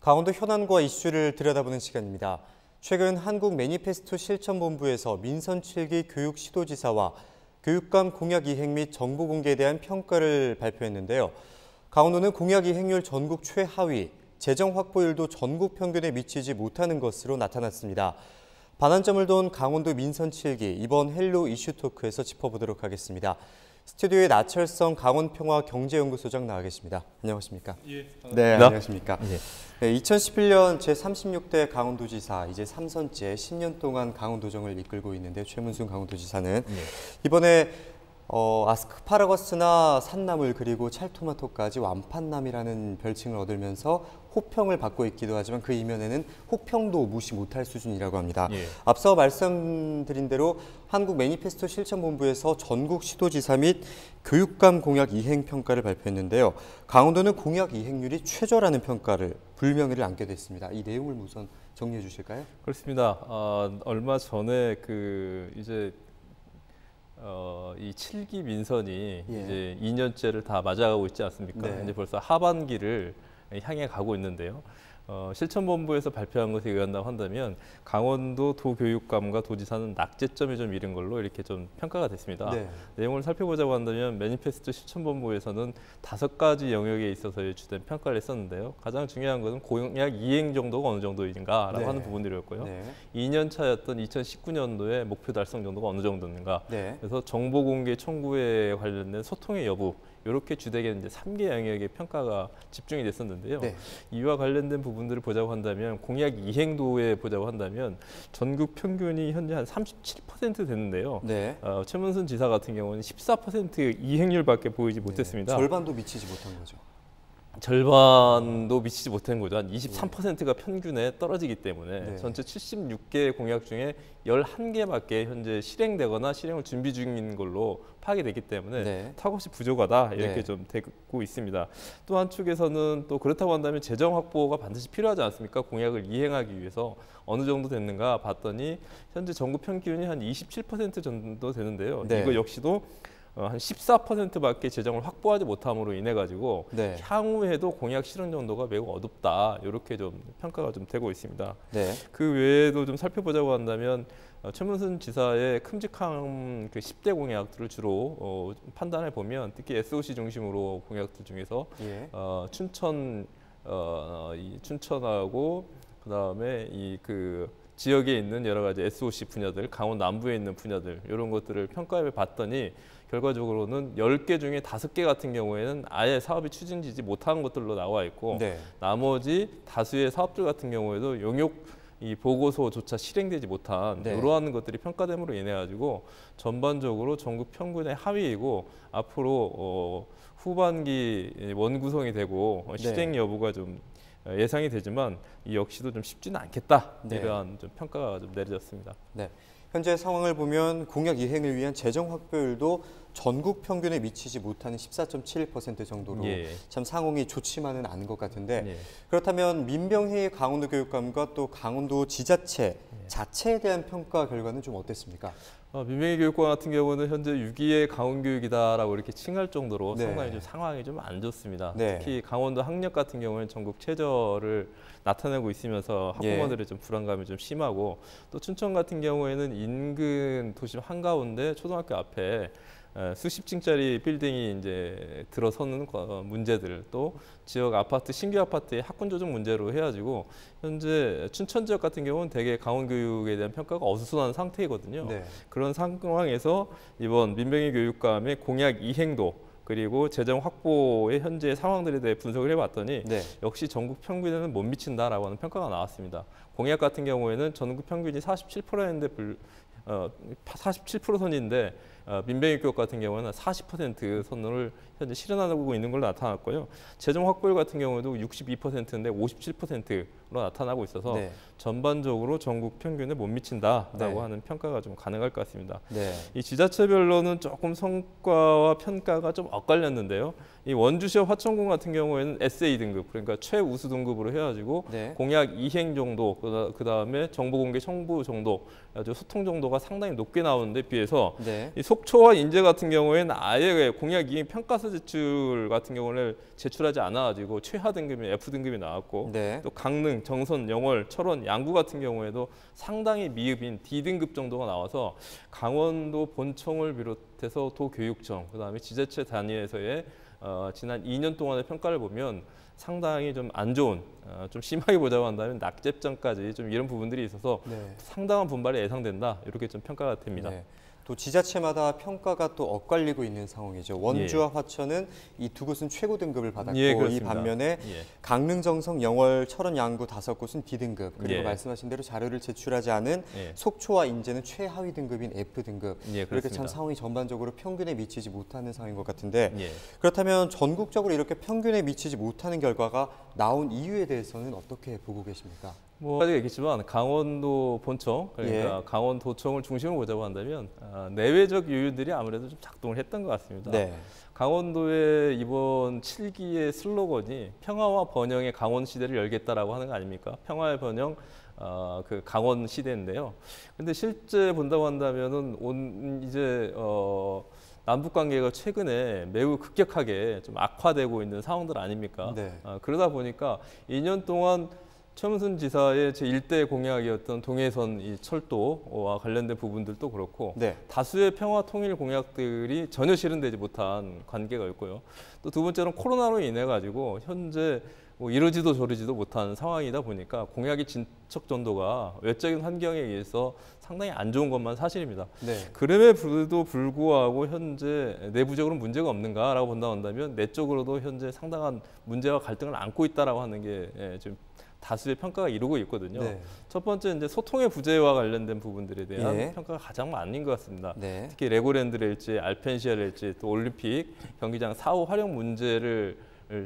강원도 현안과 이슈를 들여다보는 시간입니다. 최근 한국 매니페스토 실천본부에서 민선 7기 교육시도지사와 교육감 공약 이행 및 정보 공개에 대한 평가를 발표했는데요. 강원도는 공약 이행률 전국 최하위, 재정 확보율도 전국 평균에 미치지 못하는 것으로 나타났습니다. 반환점을 둔 강원도 민선 7기, 이번 헬로 이슈 토크에서 짚어보도록 하겠습니다. 스튜디오에 나철성 강원평화경제연구소장 나와 계십니다. 안녕하십니까? 예, 네, 안녕하십니까? 예. 네, 2011년 제36대 강원도지사, 이제 3선째 10년 동안 강원도정을 이끌고 있는데 최문순 강원도지사는 이번에 아스파라거스나 산나물 그리고 찰토마토까지 완판남이라는 별칭을 얻으면서 호평을 받고 있기도 하지만 그 이면에는 호평도 무시 못할 수준이라고 합니다. 예. 앞서 말씀드린 대로 한국 매니페스토 실천본부에서 전국 시도지사 및 교육감 공약 이행 평가를 발표했는데요. 강원도는 공약 이행률이 최저라는 평가를 불명예를 안게 됐습니다. 이 내용을 우선 정리해 주실까요? 그렇습니다. 얼마 전에 이 7기 민선이 이제 2년째를 다 맞아가고 있지 않습니까? 네. 이제 벌써 하반기를 향해 가고 있는데요. 실천본부에서 발표한 것에 의한다고 한다면 강원도 도교육감과 도지사는 낙제점이 좀 이른 걸로 이렇게 좀 평가가 됐습니다. 네. 내용을 살펴보자고 한다면 매니페스토 실천본부에서는 5가지 영역에 있어서 주된 평가를 했었는데요. 가장 중요한 것은 공약 이행 정도가 어느 정도인가라고 네. 하는 부분들이었고요. 네. 2년 차였던 2019년도에 목표 달성 정도가 어느 정도인가. 네. 그래서 정보 공개 청구에 관련된 소통의 여부, 이렇게 주되게 이제 3개 영역의 평가가 집중이 됐었는데요. 네. 이와 관련된 부분들을 보자고 한다면 공약 이행도에 보자고 한다면 전국 평균이 현재 한 37% 됐는데요. 네. 최문순 지사 같은 경우는 14% 이행률밖에 보이지 못했습니다. 절반도 미치지 못한 거죠. 절반도 미치지 못한 거죠. 한 23%가 평균에 떨어지기 때문에 네. 전체 76개 공약 중에 11개밖에 현재 실행되거나 실행을 준비 중인 걸로 파악이 됐기 때문에 네. 턱없이 부족하다 이렇게 네. 좀 되고 있습니다. 또 한쪽에서는 또 그렇다고 한다면 재정 확보가 반드시 필요하지 않습니까? 공약을 이행하기 위해서 어느 정도 됐는가 봤더니 현재 전국 평균이 한 27% 정도 되는데요. 네. 이거 역시도 한 14%밖에 재정을 확보하지 못함으로 인해 가지고 네. 향후에도 공약 실현 정도가 매우 어둡다 이렇게 좀 평가가 좀 되고 있습니다. 네. 그 외에도 좀 살펴보자고 한다면 최문순 지사의 큼직한 그 10대 공약들을 주로 판단해 보면 특히 SOC 중심으로 공약들 중에서 예. 춘천하고 그다음에 그 지역에 있는 여러 가지 SOC 분야들, 강원 남부에 있는 분야들 이런 것들을 평가해 봤더니 결과적으로는 10개 중에 5개 같은 경우에는 아예 사업이 추진되지 못한 것들로 나와 있고 네. 나머지 다수의 사업들 같은 경우에도 용역 이 보고서조차 실행되지 못한 네. 이러한 것들이 평가됨으로 인해 가지고 전반적으로 전국 평균의 하위이고 앞으로 후반기 원구성이 되고 실행 여부가 좀 예상이 되지만 이 역시도 좀 쉽지는 않겠다. 네. 이러한 좀 평가가 좀 내려졌습니다. 네. 현재 상황을 보면 공약 이행을 위한 재정 확보율도 전국 평균에 미치지 못하는 14.7% 정도로 예. 참 상황이 좋지만은 않은 것 같은데 예. 그렇다면 민병희 강원도 교육감과 또 강원도 지자체 자체에 대한 평가 결과는 좀 어땠습니까? 민병희 교육감 같은 경우는 현재 6위의 강원교육이다라고 이렇게 칭할 정도로 네. 상당히 좀 상황이 좀 안 좋습니다. 네. 특히 강원도 학력 같은 경우는 전국 최저를 나타내고 있으면서 학부모들의 좀 불안감이 좀 심하고 또 춘천 같은 경우에는 인근 도심 한가운데 초등학교 앞에 수십 층짜리 빌딩이 이제 들어서는 문제들 또 지역 아파트 신규 아파트의 학군 조정 문제로 해가지고 현재 춘천 지역 같은 경우는 대개 강원교육에 대한 평가가 어수선한 상태이거든요. 네. 그런 상황에서 이번 민병희 교육감의 공약 이행도 그리고 재정 확보의 현재 상황들에 대해 분석을 해봤더니 네. 역시 전국 평균에는 못 미친다라고 하는 평가가 나왔습니다. 공약 같은 경우에는 전국 평균이 47%였는데 47% 선인데 민병희 교육 같은 경우는 40% 선을 현재 실현하고 있는 걸로 나타났고요. 재정 확보율 같은 경우도 62%인데 57%로 나타나고 있어서 네. 전반적으로 전국 평균에 못 미친다라고 네. 하는 평가가 좀 가능할 것 같습니다. 네. 이 지자체별로는 조금 성과와 평가가 좀 엇갈렸는데요. 이 원주시와 화천군 같은 경우에는 SA 등급, 그러니까 최우수 등급으로 해가지고 네. 공약 이행 정도, 그다음에 정보 공개 청구 정도, 아주 소통 정도가 상당히 높게 나오는데 비해서 네. 이 속초와 인제 같은 경우에는 아예 공약 이행 평가서 제출 같은 경우는 제출하지 않아가지고 최하 등급이 F 등급이 나왔고 네. 또 강릉, 정선, 영월, 철원, 양구 같은 경우에도 상당히 미흡인 D 등급 정도가 나와서 강원도 본청을 비롯해서 도교육청, 그다음에 지자체 단위에서의 지난 2년 동안의 평가를 보면 상당히 좀 안 좋은, 좀 심하게 보자고 한다면 낙제점까지 좀 이런 부분들이 있어서 네. 상당한 분발이 예상된다, 이렇게 좀 평가가 됩니다. 네. 또 지자체마다 평가가 또 엇갈리고 있는 상황이죠. 원주와 화천은 이 두 곳은 최고 등급을 받았고 예, 이 그렇습니다. 반면에 예. 강릉, 정성, 영월, 철원, 양구 5곳은 D 등급 그리고 예. 말씀하신 대로 자료를 제출하지 않은 예. 속초와 인제는 최하위 등급인 F 등급 예, 이렇게 참 그렇습니다. 상황이 전반적으로 평균에 미치지 못하는 상황인 것 같은데 예. 그렇다면 전국적으로 이렇게 평균에 미치지 못하는 결과가 나온 이유에 대해서는 어떻게 보고 계십니까? 뭐 아직 얘기했지만 강원도 본청, 그러니까 예. 강원도청을 중심으로 보자고 한다면 내외적 요인들이 아무래도 좀 작동을 했던 것 같습니다. 네. 강원도의 이번 7기의 슬로건이 평화와 번영의 강원 시대를 열겠다라고 하는 거 아닙니까? 평화의 번영, 그 강원 시대인데요. 근데 실제 본다고 한다면은 이제 남북 관계가 최근에 매우 급격하게 좀 악화되고 있는 상황들 아닙니까? 네. 그러다 보니까 2년 동안 최문순 지사의 제1대 공약이었던 동해선 이 철도와 관련된 부분들도 그렇고 네. 다수의 평화 통일 공약들이 전혀 실현되지 못한 관계가 있고요. 또 두 번째는 코로나로 인해 가지고 현재 뭐 이러지도 저러지도 못한 상황이다 보니까 공약의 진척 전도가 외적인 환경에 의해서 상당히 안 좋은 것만 사실입니다. 네. 그럼에도 불구하고 현재 내부적으로 문제가 없는가라고 본다고 한다면 내적으로도 현재 상당한 문제와 갈등을 안고 있다라고 하는 게 지금 다수의 평가가 이루고 있거든요. 네. 첫 번째 이제 소통의 부재와 관련된 부분들에 대한 예. 평가가 가장 많은 것 같습니다. 네. 특히 레고랜드랄지 알펜시아랄지 또 올림픽 경기장 사후 활용 문제를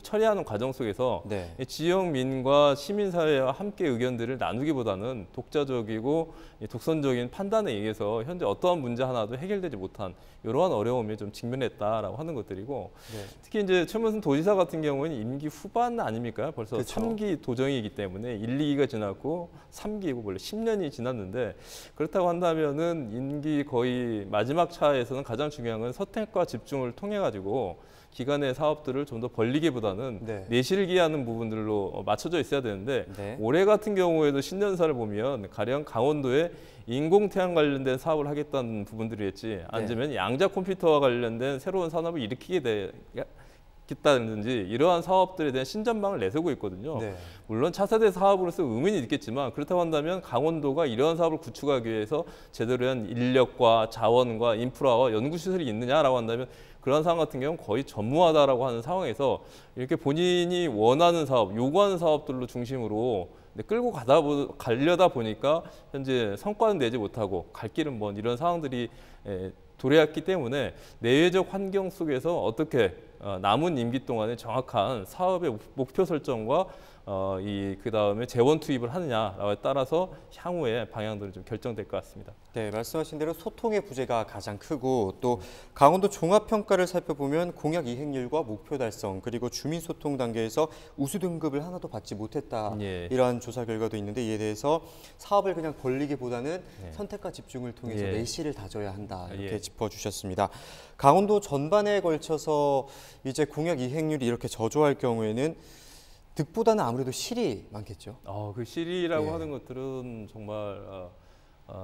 처리하는 과정 속에서 네. 지역민과 시민사회와 함께 의견들을 나누기보다는 독자적이고 독선적인 판단에 의해서 현재 어떠한 문제 하나도 해결되지 못한 이러한 어려움에 좀 직면했다라고 하는 것들이고 네. 특히 이제 최문순 도지사 같은 경우는 임기 후반 아닙니까? 벌써 그렇죠. 3기 도정이기 때문에 1, 2기가 지났고 3기고 원래 10년이 지났는데 그렇다고 한다면은 임기 거의 마지막 차에서는 가장 중요한 건 선택과 집중을 통해 가지고 기간의 사업들을 좀 더 벌리기보다는 네. 내실기하는 부분들로 맞춰져 있어야 되는데 네. 올해 같은 경우에도 신년사를 보면 가령 강원도에 인공태양 관련된 사업을 하겠다는 부분들이 있지 앉으면 양자 컴퓨터와 관련된 새로운 산업을 일으키게 되겠다든지 이러한 사업들에 대한 신전망을 내세우고 있거든요. 네. 물론 차세대 사업으로서 의문이 있겠지만 그렇다고 한다면 강원도가 이러한 사업을 구축하기 위해서 제대로 한 인력과 자원과 인프라와 연구시설이 있느냐라고 한다면 그런 상황 같은 경우는 거의 전무하다라고 하는 상황에서 이렇게 본인이 원하는 사업, 요구하는 사업들로 중심으로 끌고 가려다 보니까 현재 성과는 내지 못하고 갈 길은 먼 이런 상황들이 도래했기 때문에 내외적 환경 속에서 어떻게 남은 임기 동안에 정확한 사업의 목표 설정과 그 다음에 재원 투입을 하느냐에 따라서 향후의 방향들이 좀 결정될 것 같습니다. 네, 말씀하신 대로 소통의 부재가 가장 크고 또 강원도 종합평가를 살펴보면 공약 이행률과 목표 달성 그리고 주민 소통 단계에서 우수 등급을 하나도 받지 못했다 예. 이러한 조사 결과도 있는데 이에 대해서 사업을 그냥 벌리기보다는 예. 선택과 집중을 통해서 예. 내실을 다져야 한다 이렇게 예. 짚어주셨습니다. 강원도 전반에 걸쳐서 이제 공약 이행률이 이렇게 저조할 경우에는 득보다는 아무래도 실이 많겠죠. 그 실이라고 예. 하는 것들은 정말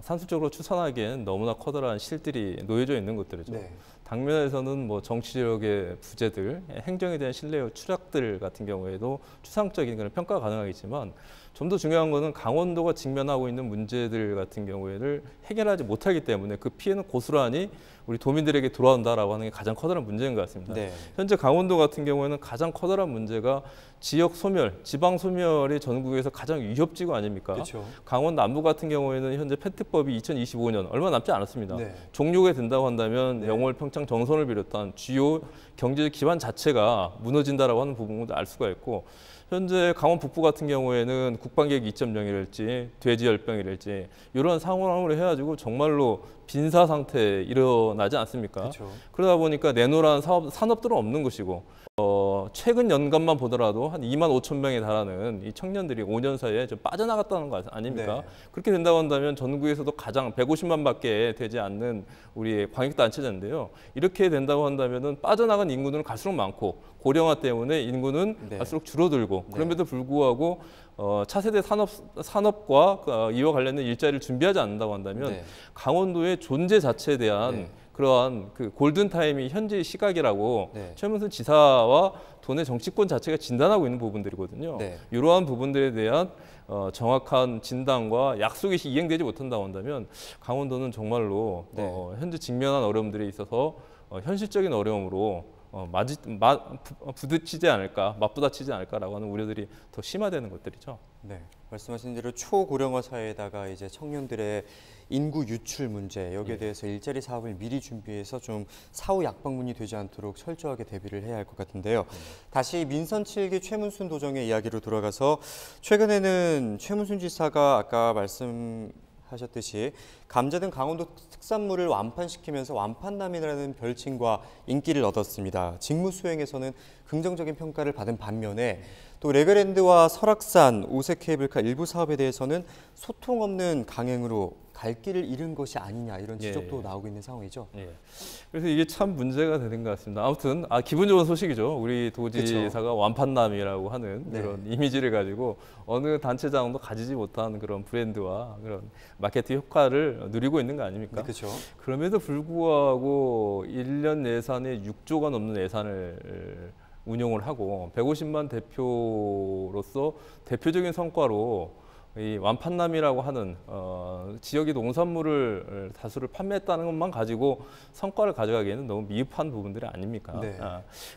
산술적으로 추산하기엔 너무나 커다란 실들이 놓여져 있는 것들이죠. 네. 당면에서는 뭐 정치력의 부재들, 행정에 대한 신뢰의 추락들 같은 경우에도 추상적인 그런 평가가 가능하겠지만 좀 더 중요한 것은 강원도가 직면하고 있는 문제들 같은 경우에는 해결하지 못하기 때문에 그 피해는 고스란히 우리 도민들에게 돌아온다라고 하는 게 가장 커다란 문제인 것 같습니다. 네. 현재 강원도 같은 경우에는 가장 커다란 문제가 지역 소멸, 지방 소멸이 전국에서 가장 위협지구 아닙니까? 그렇죠. 강원 남부 같은 경우에는 현재 페트법이 2025년 얼마 남지 않았습니다. 네. 종료가 된다고 한다면 네. 영월, 평창, 정선을 비롯한 주요 경제적 기반 자체가 무너진다라고 하는 부분도 알 수가 있고 현재 강원 북부 같은 경우에는 국방계획 2.0이랄지 돼지열병이랄지 이런 상황을 해가지고 정말로 빈사 상태 일어나지 않습니까? 그렇죠. 그러다 보니까 내노란 산업들은 없는 것이고 최근 연간만 보더라도 한 2만 5천 명에 달하는 이 청년들이 5년 사이에 좀 빠져나갔다는 거 아닙니까? 네. 그렇게 된다고 한다면 전국에서도 가장 150만밖에 되지 않는 우리 광역단체제인데요. 이렇게 된다고 한다면은 빠져나간 인구는 갈수록 많고 고령화 때문에 인구는 네. 갈수록 줄어들고 네. 그럼에도 불구하고 차세대 산업과 이와 관련된 일자리를 준비하지 않는다고 한다면 네. 강원도의 존재 자체에 대한 네. 그러한 그 골든타임이 현재 시각이라고 네. 최문순 지사와 도내 정치권 자체가 진단하고 있는 부분들이거든요. 네. 이러한 부분들에 대한 정확한 진단과 약속이 이행되지 못한다고 한다면 강원도는 정말로 네. 현재 직면한 어려움들에 있어서 현실적인 어려움으로 부딪히지 않을까, 맞부딪히지 않을까라고 하는 우려들이 더 심화되는 것들이죠. 네, 말씀하신 대로 초고령화 사회에다가 이제 청년들의 인구 유출 문제 여기에 대해서 일자리 사업을 미리 준비해서 좀 사후 약방문이 되지 않도록 철저하게 대비를 해야 할 것 같은데요. 다시 민선 7기 최문순 도정의 이야기로 돌아가서 최근에는 최문순 지사가 아까 말씀하셨듯이 감자 등 강원도 특산물을 완판시키면서 완판남이라는 별칭과 인기를 얻었습니다. 직무 수행에서는 긍정적인 평가를 받은 반면에 또 레그랜드와 설악산, 오색 케이블카 일부 사업에 대해서는 소통 없는 강행으로 갈 길을 잃은 것이 아니냐 이런 지적도 나오고 있는 상황이죠. 예. 그래서 이게 참 문제가 되는 것 같습니다. 아무튼 기분 좋은 소식이죠. 우리 도지사가 완판남이라고 하는 그런 이미지를 가지고 어느 단체장도 가지지 못한 그런 브랜드와 그런 마케팅 효과를 누리고 있는 거 아닙니까? 그렇죠. 그럼에도 불구하고 1년 예산에 6조가 넘는 예산을 운용을 하고 150만 대표로서 대표적인 성과로 이 완판남이라고 하는 지역의 농산물을 다수를 판매했다는 것만 가지고 성과를 가져가기에는 너무 미흡한 부분들이 아닙니까? 네.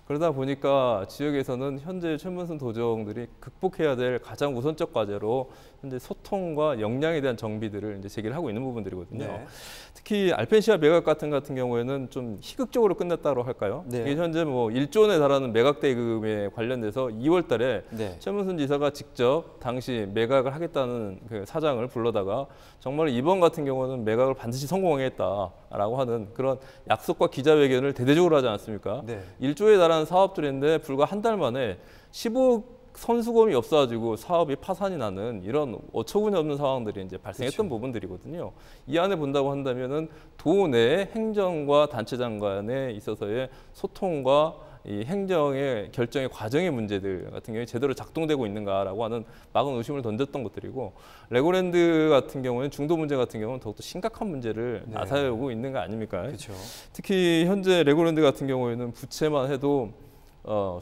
그러다 보니까 지역에서는 현재 최문순 도정들이 극복해야 될 가장 우선적 과제로 현재 소통과 역량에 대한 정비들을 이제 제기를 하고 있는 부분들이거든요. 네. 특히 알펜시아 매각 같은 경우에는 좀 희극적으로 끝났다고 할까요? 네. 이게 현재 뭐 1조 원에 달하는 매각 대금에 관련돼서 2월 달에 네. 최문순 지사가 직접 당시 매각을 하겠다는 그 사장을 불러다가 정말 이번 같은 경우는 매각을 반드시 성공하겠다라고 하는 그런 약속과 기자회견을 대대적으로 하지 않았습니까? 네. 1조에 달하는 사업들인데 불과 한 달 만에 15억 선수금이 없어가지고 사업이 파산이 나는 이런 어처구니 없는 상황들이 이제 발생했던 부분들이거든요. 이 안에 본다고 한다면은 도내 행정과 단체장 간에 있어서의 소통과 이 행정의 결정의 과정의 문제들 같은 경우에 제대로 작동되고 있는가라고 하는 막은 의심을 던졌던 것들이고 레고랜드 같은 경우는 중도 문제 같은 경우는 더욱더 심각한 문제를 나타내고 있는 거 아닙니까? 그렇죠. 특히 현재 레고랜드 같은 경우에는 부채만 해도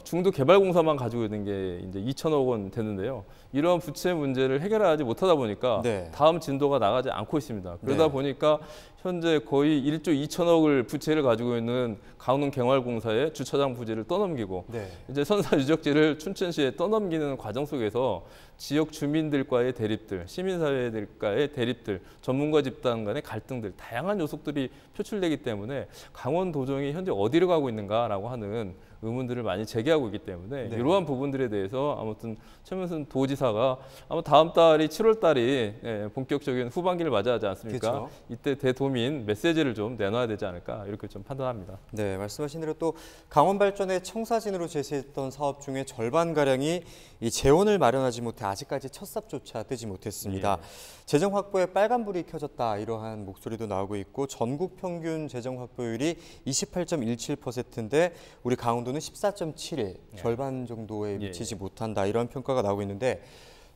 중도 개발 공사만 가지고 있는 게 이제 2천억 원 되는데요. 이런 부채 문제를 해결하지 못하다 보니까 다음 진도가 나가지 않고 있습니다. 그러다 보니까 현재 거의 1조 2천억을 부채를 가지고 있는 강릉 갱활공사에 주차장 부지를 떠넘기고 이제 선사 유적지를 춘천시에 떠넘기는 과정 속에서 지역 주민들과의 대립들, 시민사회들과의 대립들, 전문가 집단 간의 갈등들, 다양한 요소들이 표출되기 때문에 강원도정이 현재 어디로 가고 있는가라고 하는 의문들을 많이 제기하고 있기 때문에 이러한 부분들에 대해서 아무튼 최문순 도지사가 아마 다음 달이 7월 달이 본격적인 후반기를 맞이하지 않습니까? 이때 대도민 메시지를 좀 내놔야 되지 않을까 이렇게 좀 판단합니다. 네, 말씀하신 대로 또 강원 발전의 청사진으로 제시했던 사업 중에 절반가량이 이 재원을 마련하지 못해 아직까지 첫 삽조차 떼지 못했습니다. 재정 확보에 빨간불이 켜졌다 이러한 목소리도 나오고 있고 전국 평균 재정 확보율이 28.17%인데 우리 강원도는 14.71, 절반 정도에 미치지 못한다 이런 평가가 나오고 있는데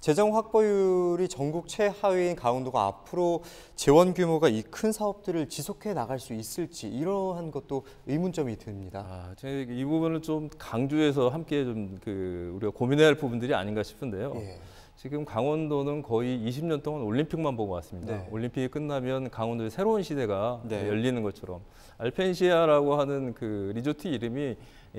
재정 확보율이 전국 최하위인 강원도가 앞으로 재원 규모가 이 큰 사업들을 지속해 나갈 수 있을지 이러한 것도 의문점이 듭니다. 이 부분을 좀 강조해서 함께 좀 우리가 고민해야 할 부분들이 아닌가 싶은데요. 지금 강원도는 거의 20년 동안 올림픽만 보고 왔습니다. 올림픽이 끝나면 강원도의 새로운 시대가 열리는 것처럼 알펜시아라고 하는 그 리조트 이름이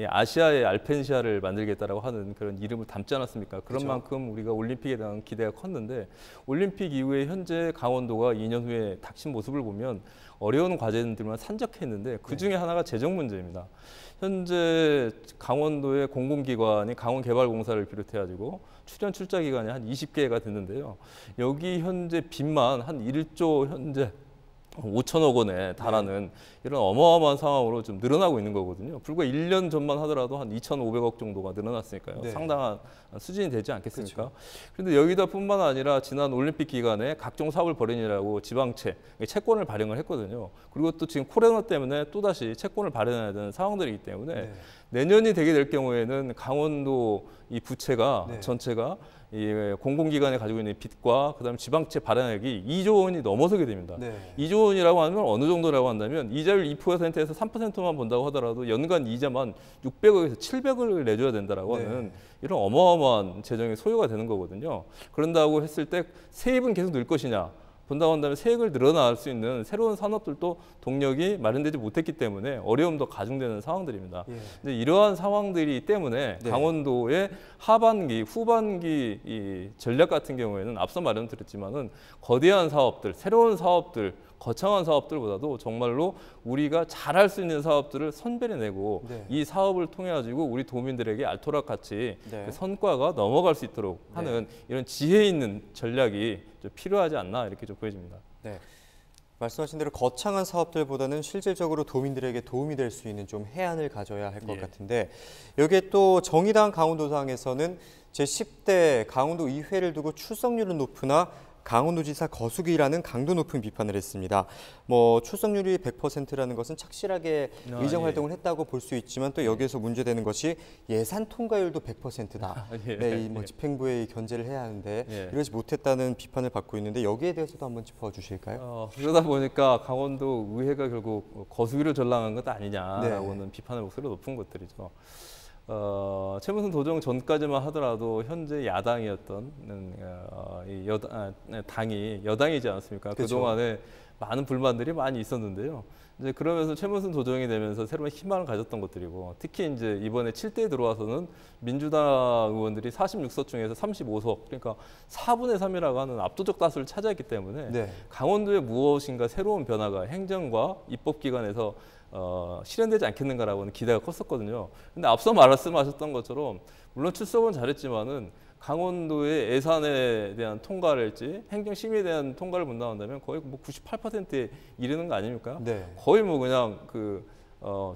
아시아의 알펜시아를 만들겠다라고 하는 그런 이름을 담지 않았습니까? 그런 그렇죠. 만큼 우리가 올림픽에 대한 기대가 컸는데 올림픽 이후에 현재 강원도가 2년 후에 닥친 모습을 보면 어려운 과제들만 산적했는데 그 중에 하나가 재정 문제입니다. 현재 강원도의 공공기관이 강원개발공사를 비롯해가지고 출연 출자 기관이 한 20개가 됐는데요. 여기 현재 빚만 한 1조 현재 5천억 원에 달하는 이런 어마어마한 상황으로 좀 늘어나고 있는 거거든요. 불과 1년 전만 하더라도 한 2,500억 정도가 늘어났으니까요. 네. 상당한 수준이 되지 않겠습니까? 그렇죠. 그런데 여기다 뿐만 아니라 지난 올림픽 기간에 각종 사업을 벌이느라고 지방채, 채권을 발행을 했거든요. 그리고 또 지금 코로나 때문에 또다시 채권을 발행해야 되는 상황들이기 때문에 네. 내년이 되게 될 경우에는 강원도 이 부채가 네. 전체가 이 공공기관에 가지고 있는 빚과 그다음 지방채 발행액이 2조 원이 넘어서게 됩니다. 네. 2조 원이라고 하면 어느 정도라고 한다면 이자율 2%에서 3%만 본다고 하더라도 연간 이자만 600억에서 700억을 내줘야 된다라고 네. 하는 이런 어마어마한 재정의 소요가 되는 거거든요. 그런다고 했을 때 세입은 계속 늘 것이냐? 본다고 한다면 세액을 늘어날 수 있는 새로운 산업들도 동력이 마련되지 못했기 때문에 어려움도 가중되는 상황들입니다. 예. 근데 이러한 상황들이 때문에 네. 강원도의 하반기, 후반기 이 전략 같은 경우에는 앞서 말씀드렸지만은 거대한 사업들, 새로운 사업들, 거창한 사업들보다도 정말로 우리가 잘할 수 있는 사업들을 선별해내고 네. 이 사업을 통해 가지고 우리 도민들에게 알토락같이 네. 그 선과가 넘어갈 수 있도록 하는 이런 지혜 있는 전략이 좀 필요하지 않나 이렇게 좀 보여집니다. 네. 말씀하신 대로 거창한 사업들보다는 실질적으로 도민들에게 도움이 될 수 있는 좀 해안을 가져야 할 것 예. 같은데 여기에 또 정의당 강원도당에서는 제10대 강원도 의회를 두고 출석률은 높으나 강원도지사 거수기라는 강도 높은 비판을 했습니다. 뭐 출석률이 100%라는 것은 착실하게 의정 활동을 했다고 볼 수 있지만 또 여기에서 문제되는 것이 예산 통과율도 100%다. 예. 네, 이 집행부에 견제를 해야 하는데 예. 이러지 못했다는 비판을 받고 있는데 여기에 대해서도 한번 짚어주실까요? 그러다 보니까 강원도 의회가 결국 거수기를 전랑한 것 아니냐라고는 네. 비판의 목소리가 높은 것들이죠. 최문순 도정 전까지만 하더라도 현재 야당이었던 당이 여당이지 않습니까? 그렇죠. 그동안에 많은 불만들이 많이 있었는데요. 이제 그러면서 최문순 도정이 되면서 새로운 희망을 가졌던 것들이고 특히 이제 이번에 7대에 들어와서는 민주당 의원들이 46석 중에서 35석 그러니까 4분의 3이라고 하는 압도적 다수를 차지했기 때문에 네. 강원도에 무엇인가 새로운 변화가 행정과 입법기관에서 실현되지 않겠는가라고는 기대가 컸었거든요. 근데 앞서 말씀하셨던 것처럼 물론 출석은 잘했지만은 강원도의 예산에 대한 통과랄지 행정심의에 대한 통과를 본다면 거의 뭐 98%에 이르는 거 아닙니까? 네. 거의 뭐 그냥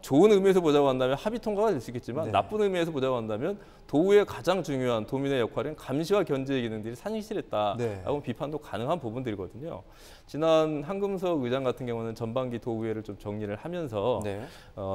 좋은 의미에서 보자고 한다면 합의 통과가 될 수 있겠지만 네. 나쁜 의미에서 보자고 한다면 도의의 가장 중요한 도민의 역할은 감시와 견제의 기능들이 산실했다라고 네. 비판도 가능한 부분들이거든요. 지난 한금석 의장 같은 경우는 전반기 도의회를 좀 정리를 하면서 네.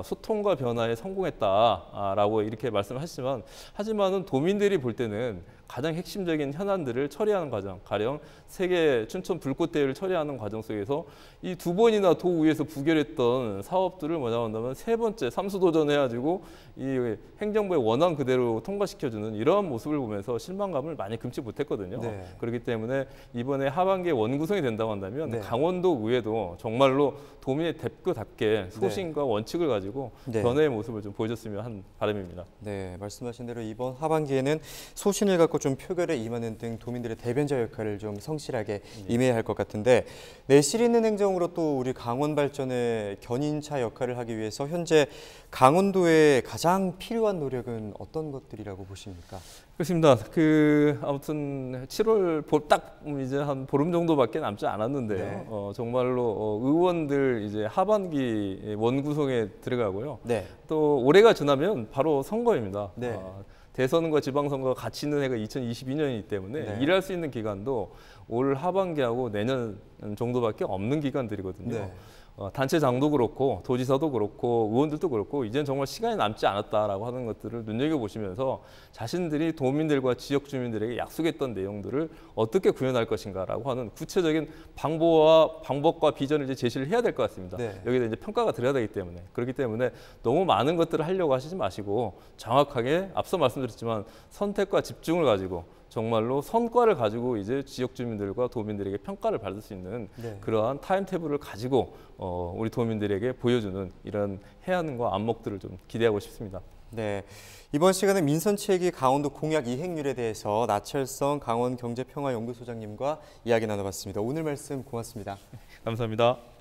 소통과 변화에 성공했다라고 이렇게 말씀하시지만 하지만은 도민들이 볼 때는 가장 핵심적인 현안들을 처리하는 과정, 가령 세계 춘천 불꽃 대회를 처리하는 과정 속에서 이 2번이나 도의회에서 부결했던 사업들을 뭐냐고 한다면 세 번째 삼수도전해가지고 이 행정부의 원안 그대로 통과시켜주는 이러한 모습을 보면서 실망감을 많이 금치 못했거든요. 네. 그렇기 때문에 이번에 하반기에 원구성이 된다고 한다면 네. 강원도 의회도 정말로 도민의 대표답게 소신과 원칙을 가지고 네. 변화의 모습을 좀 보여줬으면 하는 바람입니다. 네, 말씀하신 대로 이번 하반기에는 소신을 갖고 좀 표결에 임하는 등 도민들의 대변자 역할을 좀 성실하게 임해야 할 것 같은데 내실 있는 행정으로 또 우리 강원 발전의 견인차 역할을 하기 위해서 현재 강원도에 가장 필요한 노력은 어떤 것들이라고 보십니까? 그렇습니다. 아무튼 7월 딱 이제 한 보름 정도밖에 남지 않았는데요. 네. 정말로 의원들 이제 하반기 원구성에 들어가고요. 네. 또 올해가 지나면 바로 선거입니다. 네. 대선과 지방선거가 같이 있는 해가 2022년이기 때문에 네. 일할 수 있는 기간도 올 하반기하고 내년 정도밖에 없는 기간들이거든요. 네. 단체장도 그렇고 도지사도 그렇고 의원들도 그렇고 이제는 정말 시간이 남지 않았다라고 하는 것들을 눈여겨보시면서 자신들이 도민들과 지역 주민들에게 약속했던 내용들을 어떻게 구현할 것인가라고 하는 구체적인 방법과 비전을 이제 제시를 해야 될 것 같습니다. 네. 여기다 이제 평가가 들어야 되기 때문에 그렇기 때문에 너무 많은 것들을 하려고 하시지 마시고 정확하게 앞서 말씀드렸지만 선택과 집중을 가지고 정말로 성과를 가지고 이제 지역 주민들과 도민들에게 평가를 받을 수 있는 네. 그러한 타임테이블을 가지고 우리 도민들에게 보여주는 이런 해안과 안목들을 좀 기대하고 싶습니다. 네, 이번 시간은 민선 7기 강원도 공약 이행률에 대해서 나철성 강원경제평화연구소장님과 이야기 나눠봤습니다. 오늘 말씀 고맙습니다. 감사합니다.